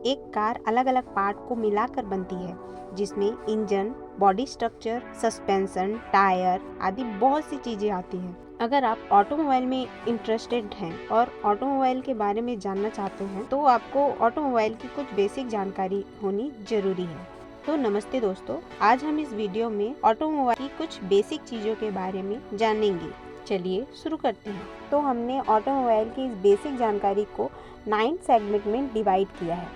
एक कार अलग अलग पार्ट को मिलाकर बनती है, जिसमें engine, body structure, suspension, tyre आदि बहुत सी चीजें आती हैं। अगर आप ऑटोमोबाइल में इंटरेस्टेड हैं और ऑटोमोबाइल के बारे में जानना चाहते हैं तो आपको ऑटोमोबाइल की कुछ बेसिक जानकारी होनी जरूरी है। तो नमस्ते दोस्तों, आज हम इस वीडियो में ऑटोमोबाइल की कुछ बेसिक चीज़ों के बारे में जानेंगे। चलिए शुरू करते हैं। तो हमने ऑटोमोबाइल की इस बेसिक जानकारी को 9 सेगमेंट में डिवाइड किया है।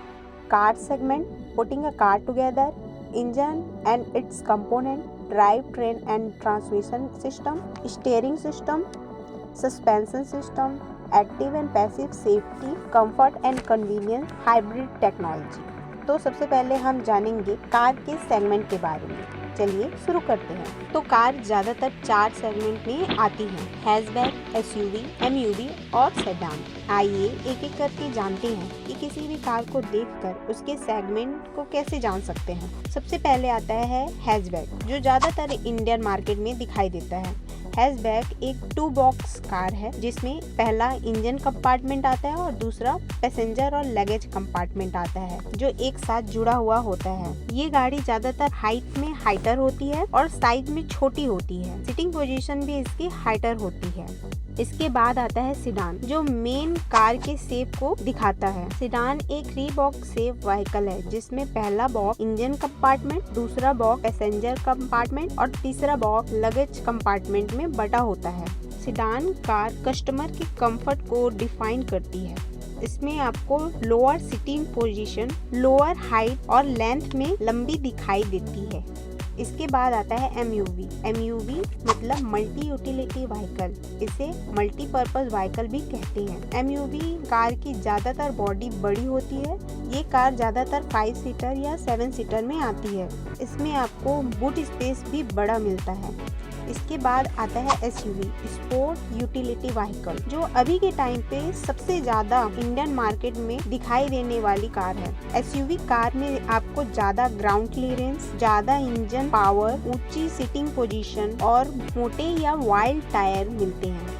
Car segment, putting a car together, engine and it's component, drive train and transmission system, steering system, suspension system, active and passive safety, comfort and convenience, hybrid technology. तो सबसे पहले हम जानेंगे कार के segment के बारे में। चलिए शुरू करते हैं। तो कार ज़्यादातर 4 सेगमेंट में आती हैं: हैचबैक, एसयूवी, एमयूवी और सेडान। आइए एक एक करके जानते हैं कि किसी भी कार को देखकर उसके सेगमेंट को कैसे जान सकते हैं। सबसे पहले आता है हैचबैक, जो ज़्यादातर इंडियन मार्केट में दिखाई देता है। हैचबैक एक 2 बॉक्स कार है, जिसमें पहला इंजन कंपार्टमेंट आता है और दूसरा पैसेंजर और लगेज कंपार्टमेंट आता है, जो एक साथ जुड़ा हुआ होता है। ये गाड़ी ज्यादातर हाइट में हाइटर होती है और साइज में छोटी होती है। सिटिंग पोजीशन भी इसकी हाइटर होती है। इसके बाद आता है सिडान, जो मेन कार के शेप को दिखाता है। सिडान एक 3 बॉक्स शेप व्हीकल है, जिसमें पहला बॉक्स इंजन कंपार्टमेंट, दूसरा बॉक्स पैसेंजर कंपार्टमेंट और तीसरा बॉक्स लगेज कंपार्टमेंट में बटा होता है। सिडान कार कस्टमर के कंफर्ट को डिफाइन करती है। इसमें आपको lower sitting position, lower height और लेंथ में लंबी दिखाई देती है। इसके बाद आता है एमयूवी। एमयूवी मतलब मल्टी यूटिलिटी व्हीकल, इसे मल्टीपर्पज व्हीकल भी कहते हैं। एमयूवी कार की ज्यादातर बॉडी बड़ी होती है। ये कार ज्यादातर 5 सीटर या 7 सीटर में आती है। इसमें आपको बूट स्पेस भी बड़ा मिलता है। इसके बाद आता है एसयूवी, स्पोर्ट यूटिलिटी व्हीकल, जो अभी के टाइम पे सबसे ज्यादा इंडियन मार्केट में दिखाई देने वाली कार है। एसयूवी कार में आपको ज्यादा ग्राउंड क्लियरेंस, ज्यादा इंजन पावर, ऊंची सिटिंग पोजीशन और मोटे या वाइड टायर मिलते हैं।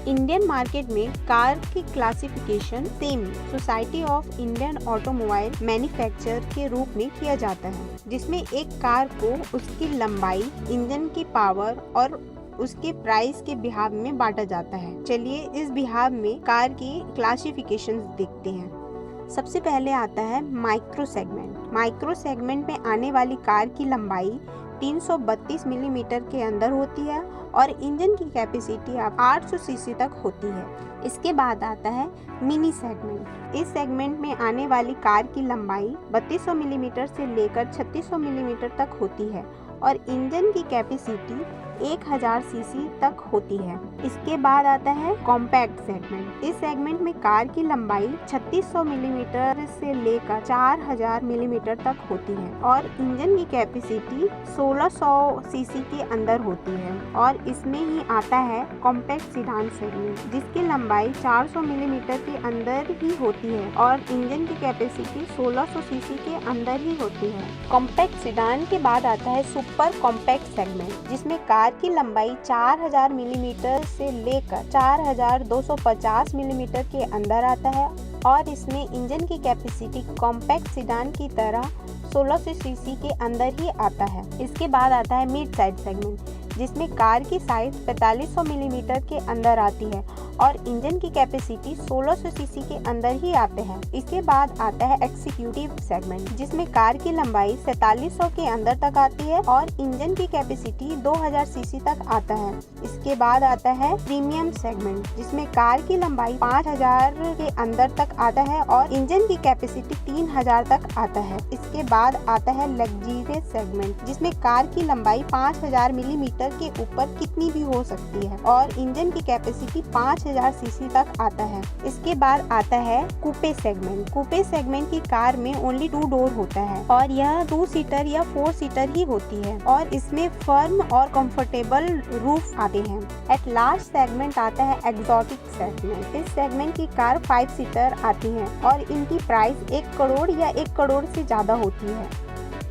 इंडियन मार्केट में कार की classification same society of Indian automobile manufacturer के रूप में किया जाता है, जिसमें एक कार को उसकी लंबाई, इंजन की पावर और उसके प्राइस के बिहाव में बांटा जाता है। चलिए इस बिहाव में कार की क्लासिफिकेशन देखते हैं। सबसे पहले आता है माइक्रो सेगमेंट। माइक्रो सेगमेंट में आने वाली कार की लंबाई 332 मिलीमीटर के अंदर होती है और इंजन की कैपेसिटी 800 सीसी तक होती है। इसके बाद आता है मिनी सेगमेंट। इस सेगमेंट में आने वाली कार की लंबाई 3200 मिलीमीटर से लेकर 3600 मिलीमीटर तक होती है और इंजन की कैपेसिटी 1000 सीसी तक होती है। इसके बाद आता है कॉम्पैक्ट सेगमेंट। इस सेगमेंट में कार की लंबाई 3600 मिलीमीटर से लेकर 4000 मिलीमीटर तक होती है और इंजन की कैपेसिटी 1600 सीसी के अंदर होती है। और इसमें ही आता है कॉम्पैक्ट सेडान सेगमेंट, जिसकी लंबाई 400 मिलीमीटर के अंदर ही होती है और इंजन की कैपेसिटी 1600 सीसी के अंदर ही होती है। कॉम्पैक्ट सेडान के बाद आता है सुपर कॉम्पैक्ट सेगमेंट, जिसमें कार की लंबाई 4000 मिलीमीटर से लेकर 4250 मिलीमीटर के अंदर आता है और इसमें इंजन की कैपेसिटी कॉम्पैक्ट सेडान की तरह 1600 सीसी के अंदर ही आता है। इसके बाद आता है मिड साइड सेगमेंट, जिसमें कार की साइज 4500 मिलीमीटर के अंदर आती है और इंजन की कैपेसिटी 1600 सीसी के अंदर ही आते हैं। इसके बाद आता है एग्जीक्यूटिव सेगमेंट, जिसमें कार की लंबाई 4700 के अंदर तक आती है और इंजन की कैपेसिटी 2000 सीसी तक आता है। इसके बाद आता है प्रीमियम सेगमेंट, जिसमें कार की लंबाई 5000 के अंदर तक आता है और इंजन की कैपेसिटी 3000 तक आता है। इसके बाद आता है लग्जरियस सेगमेंट, जिसमें कार की लंबाई 5000 मिलीमीटर के ऊपर कितनी भी हो सकती है और इंजन की कैपेसिटी 5000 सीसी तक आता है। इसके बाद आता है कूपे सेगमेंट। कूपे सेगमेंट की कार में ओनली 2 डोर होता है और यह 2 सीटर या 4 सीटर ही होती है और इसमें फर्म और कंफर्टेबल रूफ आते हैं। एट लास्ट सेगमेंट आता है एग्जॉटिक सेगमेंट। इस सेगमेंट की कार 5 सीटर आती है और इनकी प्राइस 1 करोड़ या 1 करोड़ से ज्यादा होती है।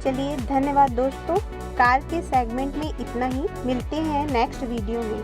चलिए धन्यवाद दोस्तों, कार के सेगमेंट में इतना ही। मिलते हैं नेक्स्ट वीडियो में।